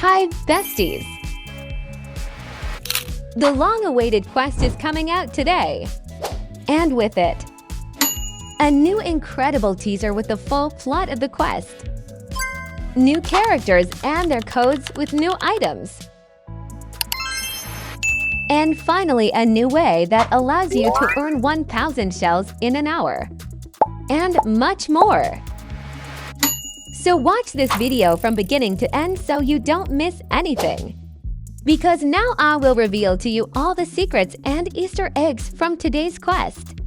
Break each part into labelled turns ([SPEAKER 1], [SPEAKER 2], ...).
[SPEAKER 1] Hi, besties! The long-awaited quest is coming out today. And with it, a new incredible teaser with the full plot of the quest. New characters and their codes with new items. And finally, a new way that allows you to earn 1,000 shells in an hour. And much more. So watch this video from beginning to end so you don't miss anything. Because now I will reveal to you all the secrets and Easter eggs from today's quest.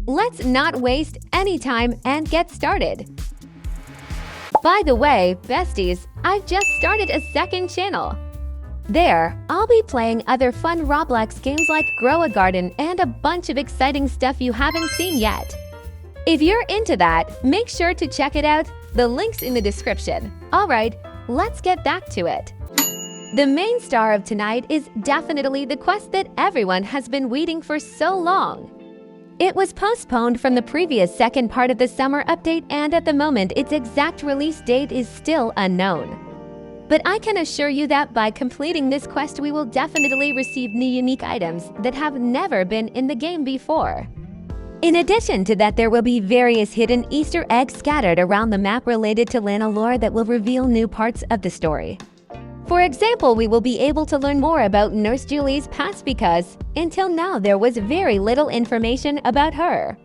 [SPEAKER 1] Let's not waste any time and get started. By the way, besties, I've just started a second channel. There, I'll be playing other fun Roblox games like Grow a Garden and a bunch of exciting stuff you haven't seen yet. If you're into that, make sure to check it out. The link's in the description. Alright, let's get back to it. The main star of tonight is definitely the quest that everyone has been waiting for so long. It was postponed from the previous second part of the summer update, and at the moment its exact release date is still unknown. But I can assure you that by completing this quest we will definitely receive new unique items that have never been in the game before. In addition to that, there will be various hidden Easter eggs scattered around the map related to Lana lore that will reveal new parts of the story. For example, we will be able to learn more about Nurse Julie's past because, until now, there was very little information about her.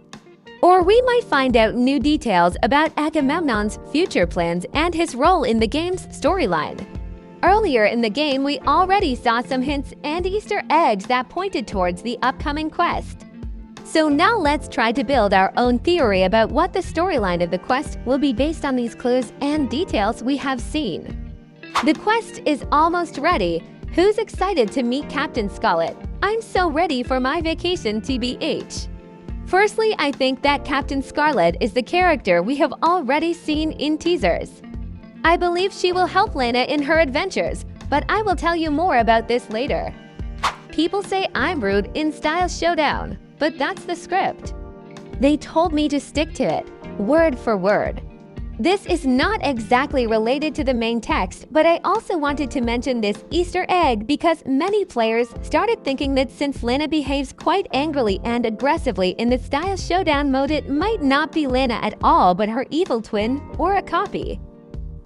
[SPEAKER 1] Or we might find out new details about Agamemnon's future plans and his role in the game's storyline. Earlier in the game, we already saw some hints and Easter eggs that pointed towards the upcoming quest. So now let's try to build our own theory about what the storyline of the quest will be based on these clues and details we have seen. The quest is almost ready. Who's excited to meet Captain Scarlet? I'm so ready for my vacation TBH. Firstly, I think that Captain Scarlet is the character we have already seen in teasers. I believe she will help Lana in her adventures, but I will tell you more about this later. People say I'm rude in Style Showdown, but that's the script. They told me to stick to it, word for word. This is not exactly related to the main text, but I also wanted to mention this Easter egg because many players started thinking that since Lana behaves quite angrily and aggressively in the Style Showdown mode, it might not be Lana at all but her evil twin or a copy.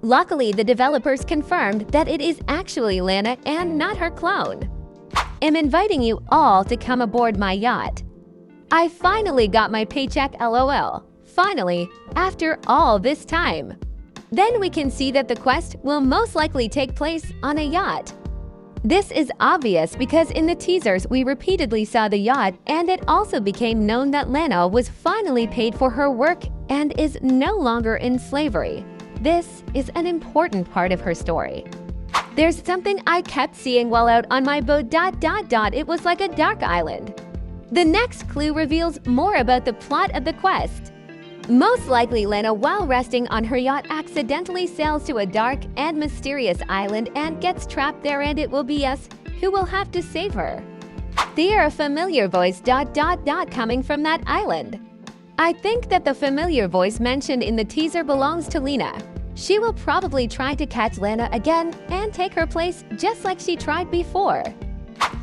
[SPEAKER 1] Luckily, the developers confirmed that it is actually Lana and not her clone. I'm inviting you all to come aboard my yacht. I finally got my paycheck, LOL. Finally, after all this time. Then we can see that the quest will most likely take place on a yacht. This is obvious because in the teasers we repeatedly saw the yacht, and it also became known that Lana was finally paid for her work and is no longer in slavery. This is an important part of her story. There's something I kept seeing while out on my boat. It was like a dark island. The next clue reveals more about the plot of the quest. Most likely, Lana, while resting on her yacht, accidentally sails to a dark and mysterious island and gets trapped there, and it will be us who will have to save her. There are a familiar voice coming from that island. I think that the familiar voice mentioned in the teaser belongs to Lena. She will probably try to catch Lana again and take her place just like she tried before.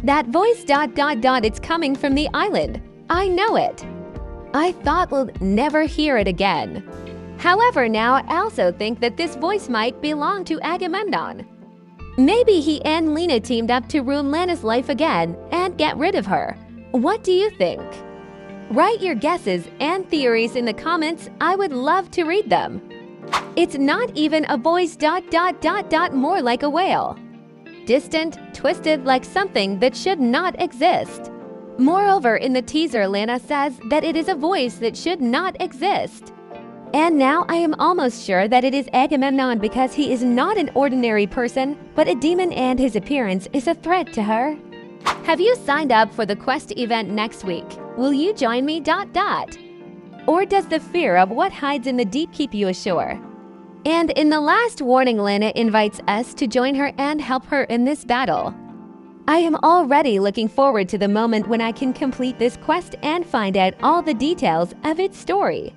[SPEAKER 1] That voice it's coming from the island. I know it. I thought we'll never hear it again. However, now I also think that this voice might belong to Agamemnon. Maybe he and Lena teamed up to ruin Lana's life again and get rid of her. What do you think? Write your guesses and theories in the comments. I would love to read them. It's not even a voice more like a whale. Distant, twisted like something that should not exist. Moreover, in the teaser, Lana says that it is a voice that should not exist. And now I am almost sure that it is Agamemnon because he is not an ordinary person, but a demon, and his appearance is a threat to her. Have you signed up for the quest event next week? Will you join me? Or does the fear of what hides in the deep keep you ashore? And in the last warning, Lana invites us to join her and help her in this battle. I am already looking forward to the moment when I can complete this quest and find out all the details of its story.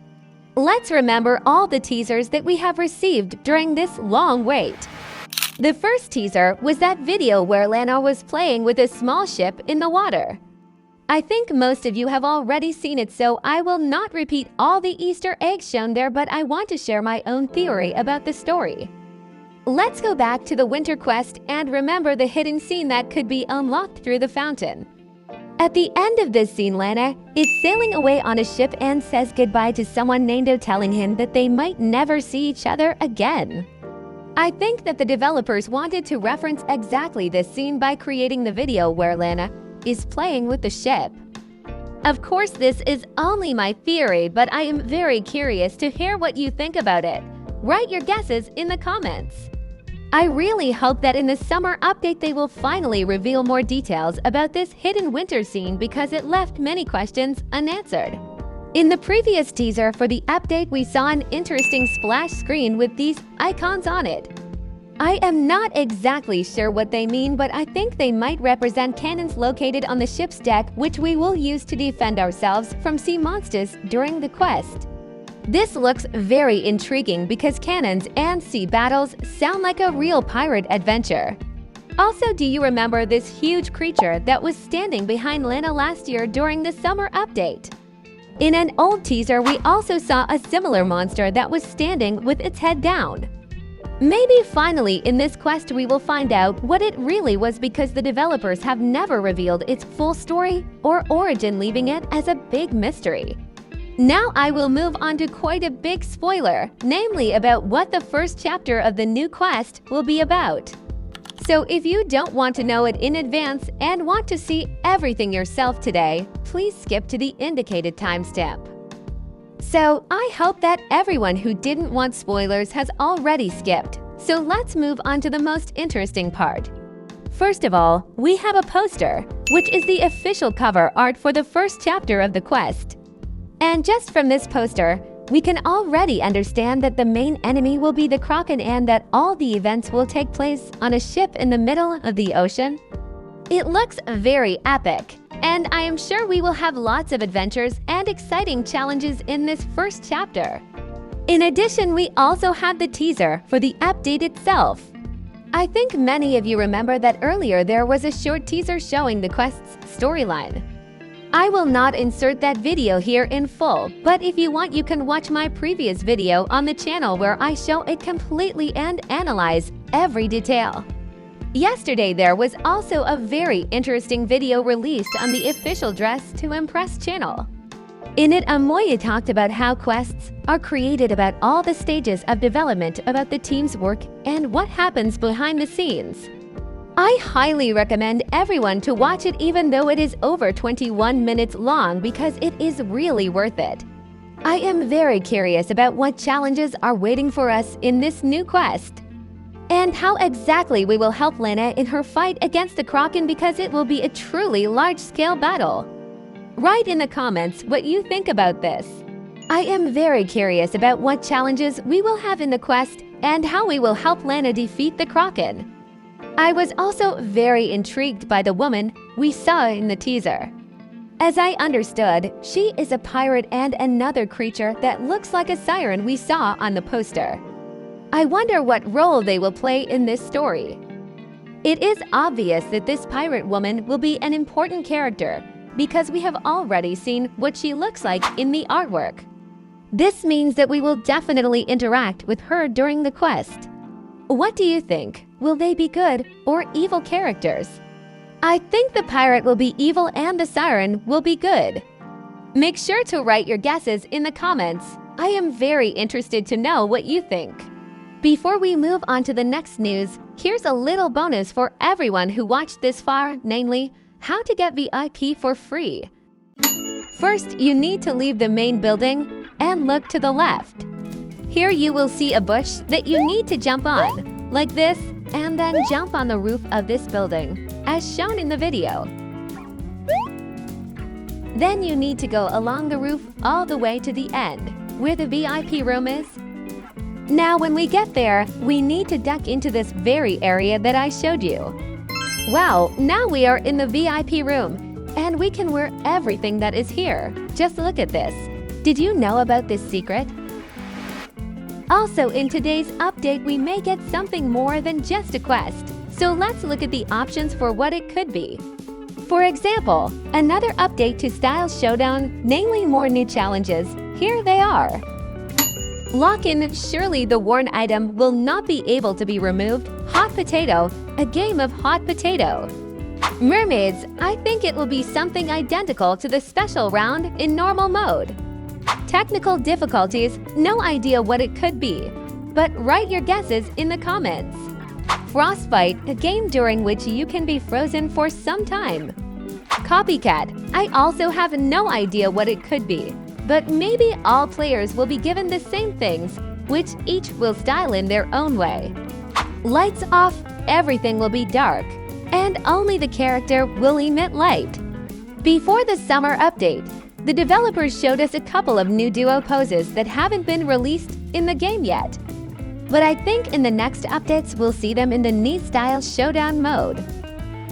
[SPEAKER 1] Let's remember all the teasers that we have received during this long wait. The first teaser was that video where Lana was playing with a small ship in the water. I think most of you have already seen it, so I will not repeat all the Easter eggs shown there, but I want to share my own theory about the story. Let's go back to the Winter Quest and remember the hidden scene that could be unlocked through the fountain. At the end of this scene, Lana is sailing away on a ship and says goodbye to someone named, telling him that they might never see each other again. I think that the developers wanted to reference exactly this scene by creating the video where Lana is playing with the ship. Of course, this is only my theory, but I am very curious to hear what you think about it. Write your guesses in the comments. I really hope that in the summer update they will finally reveal more details about this hidden winter scene because it left many questions unanswered. In the previous teaser for the update, we saw an interesting splash screen with these icons on it. I am not exactly sure what they mean, but I think they might represent cannons located on the ship's deck, which we will use to defend ourselves from sea monsters during the quest. This looks very intriguing because cannons and sea battles sound like a real pirate adventure. Also, do you remember this huge creature that was standing behind Lana last year during the summer update? In an old teaser, we also saw a similar monster that was standing with its head down. Maybe finally in this quest we will find out what it really was because the developers have never revealed its full story or origin, leaving it as a big mystery. Now I will move on to quite a big spoiler, namely about what the first chapter of the new quest will be about. So if you don't want to know it in advance and want to see everything yourself today, please skip to the indicated timestamp. So I hope that everyone who didn't want spoilers has already skipped. So let's move on to the most interesting part. First of all, we have a poster, which is the official cover art for the first chapter of the quest. And just from this poster, we can already understand that the main enemy will be the Kraken and that all the events will take place on a ship in the middle of the ocean. It looks very epic, and I am sure we will have lots of adventures and exciting challenges in this first chapter. In addition, we also have the teaser for the update itself. I think many of you remember that earlier there was a short teaser showing the quest's storyline. I will not insert that video here in full, but if you want, you can watch my previous video on the channel where I show it completely and analyze every detail. Yesterday, there was also a very interesting video released on the official Dress to Impress channel. In it, Amoya talked about how quests are created, about all the stages of development, about the team's work, and what happens behind the scenes. I highly recommend everyone to watch it even though it is over 21 minutes long because it is really worth it. I am very curious about what challenges are waiting for us in this new quest and how exactly we will help Lana in her fight against the Kraken because it will be a truly large-scale battle. Write in the comments what you think about this. I am very curious about what challenges we will have in the quest and how we will help Lana defeat the Kraken. I was also very intrigued by the woman we saw in the teaser. As I understood, she is a pirate and another creature that looks like a siren we saw on the poster. I wonder what role they will play in this story. It is obvious that this pirate woman will be an important character because we have already seen what she looks like in the artwork. This means that we will definitely interact with her during the quest. What do you think? Will they be good or evil characters? I think the pirate will be evil and the siren will be good. Make sure to write your guesses in the comments. I am very interested to know what you think. Before we move on to the next news, here's a little bonus for everyone who watched this far, namely, how to get VIP for free. First, you need to leave the main building and look to the left. Here you will see a bush that you need to jump on, like this, and then jump on the roof of this building, as shown in the video. Then you need to go along the roof all the way to the end, where the VIP room is. Now when we get there, we need to duck into this very area that I showed you. Wow, now we are in the VIP room, and we can wear everything that is here. Just look at this. Did you know about this secret? Also, in today's update, we may get something more than just a quest. So let's look at the options for what it could be. For example, another update to Style Showdown, namely more new challenges. Here they are. Lock-in, surely the worn item will not be able to be removed. Hot potato, a game of hot potato. Mermaids, I think it will be something identical to the special round in normal mode. Technical difficulties, no idea what it could be, but write your guesses in the comments. Frostbite, a game during which you can be frozen for some time. Copycat, I also have no idea what it could be, but maybe all players will be given the same things, which each will style in their own way. Lights off, everything will be dark, and only the character will emit light. Before the summer update, the developers showed us a couple of new duo poses that haven't been released in the game yet. But I think in the next updates we'll see them in the new Style Showdown mode.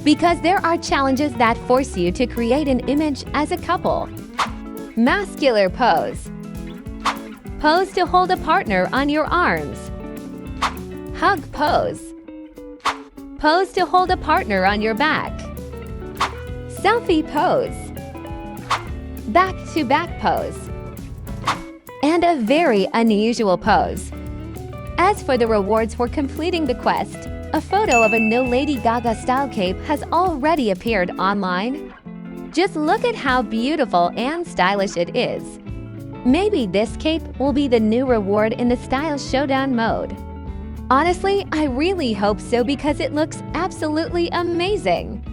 [SPEAKER 1] Because there are challenges that force you to create an image as a couple. Muscular pose. Pose to hold a partner on your arms. Hug pose. Pose to hold a partner on your back. Selfie pose. Back-to-back pose. And a very unusual pose. As for the rewards for completing the quest, a photo of a new Lady Gaga style cape has already appeared online. Just look at how beautiful and stylish it is. Maybe this cape will be the new reward in the Style Showdown mode. Honestly, I really hope so because it looks absolutely amazing.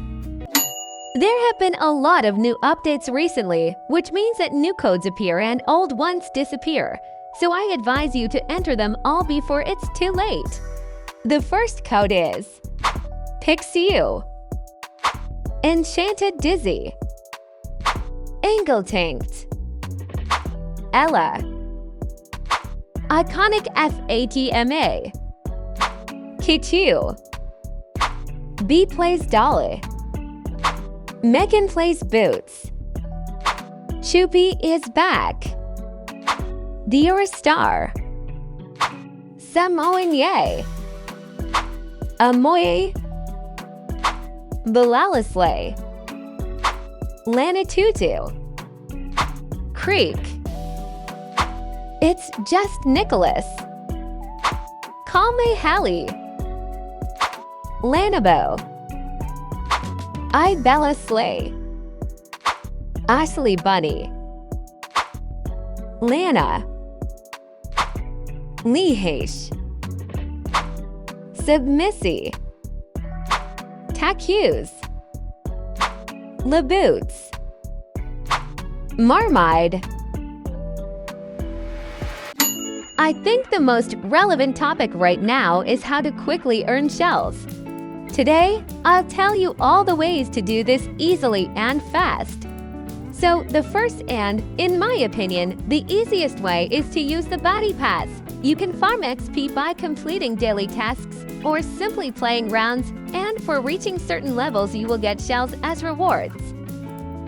[SPEAKER 1] There have been a lot of new updates recently, which means that new codes appear and old ones disappear. So I advise you to enter them all before it's too late. The first code is Pixiu, Enchanted Dizzy, Angle Tanked, Ella, Iconic FATMA, Kichu, B Plays Dolly, Megan Plays Boots, Choopy is back, Dior Star, Samoan Ye, Amoy, Bilalisley, Lana Tutu, Creek, It's Just Nicholas, Kalme Hallie, Lanabo, I Bella Slay, Ashley Bunny, Lana, Lehesh, Submissy, Tacuse, Laboots, Marmide. I think the most relevant topic right now is how to quickly earn shells. Today, I'll tell you all the ways to do this easily and fast. So the first and, in my opinion, the easiest way is to use the Body Pass. You can farm XP by completing daily tasks or simply playing rounds, and for reaching certain levels you will get shells as rewards.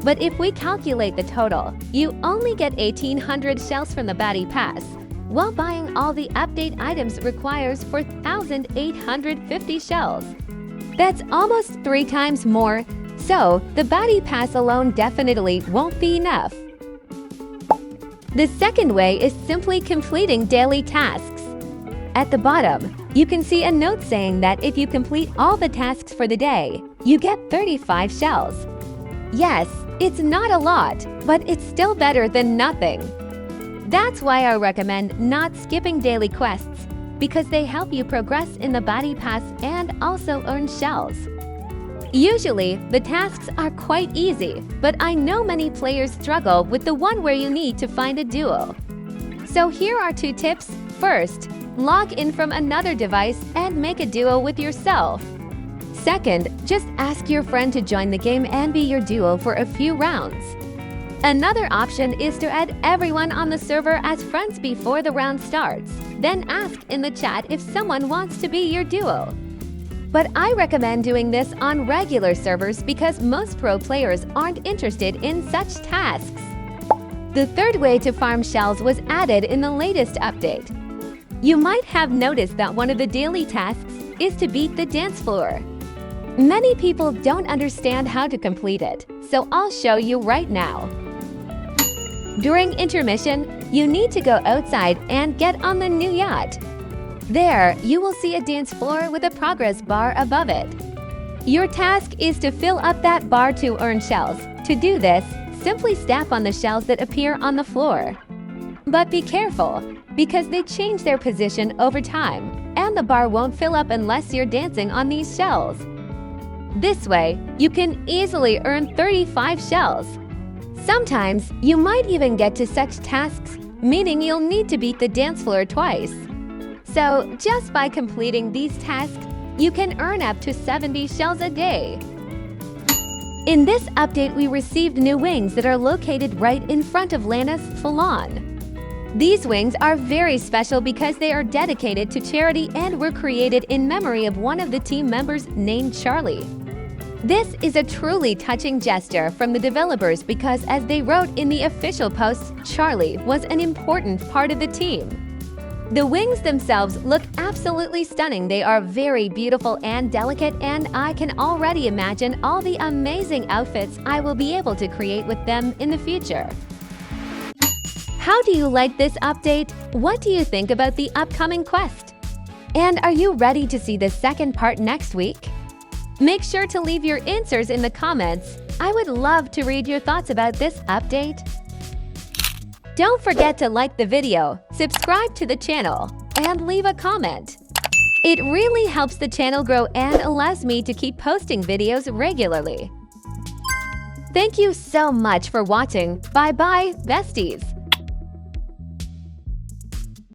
[SPEAKER 1] But if we calculate the total, you only get 1,800 shells from the Body Pass, while buying all the update items requires 4,850 shells. That's almost 3 times more, so the Body Pass alone definitely won't be enough. The second way is simply completing daily tasks. At the bottom, you can see a note saying that if you complete all the tasks for the day, you get 35 shells. Yes, it's not a lot, but it's still better than nothing. That's why I recommend not skipping daily quests, because they help you progress in the Body Pass and also earn shells. Usually, the tasks are quite easy, but I know many players struggle with the one where you need to find a duo. So here are 2 tips. First, log in from another device and make a duo with yourself. Second, just ask your friend to join the game and be your duo for a few rounds. Another option is to add everyone on the server as friends before the round starts, then ask in the chat if someone wants to be your duo. But I recommend doing this on regular servers because most pro players aren't interested in such tasks. The third way to farm shells was added in the latest update. You might have noticed that one of the daily tasks is to beat the dance floor. Many people don't understand how to complete it, so I'll show you right now. During intermission, you need to go outside and get on the new yacht. There, you will see a dance floor with a progress bar above it. Your task is to fill up that bar to earn shells. To do this, simply step on the shells that appear on the floor. But be careful, because they change their position over time, and the bar won't fill up unless you're dancing on these shells. This way, you can easily earn 35 shells. Sometimes, you might even get to such tasks, meaning you'll need to beat the dance floor twice. So, just by completing these tasks, you can earn up to 70 shells a day. In this update, we received new wings that are located right in front of Lana's salon. These wings are very special because they are dedicated to charity and were created in memory of one of the team members named Charlie. This is a truly touching gesture from the developers because, as they wrote in the official post, Charlie was an important part of the team. The wings themselves look absolutely stunning. They are very beautiful and delicate, and I can already imagine all the amazing outfits I will be able to create with them in the future. How do you like this update? What do you think about the upcoming quest? And are you ready to see the second part next week? Make sure to leave your answers in the comments. I would love to read your thoughts about this update. Don't forget to like the video, subscribe to the channel, and leave a comment. It really helps the channel grow and allows me to keep posting videos regularly. Thank you so much for watching. Bye-bye, besties!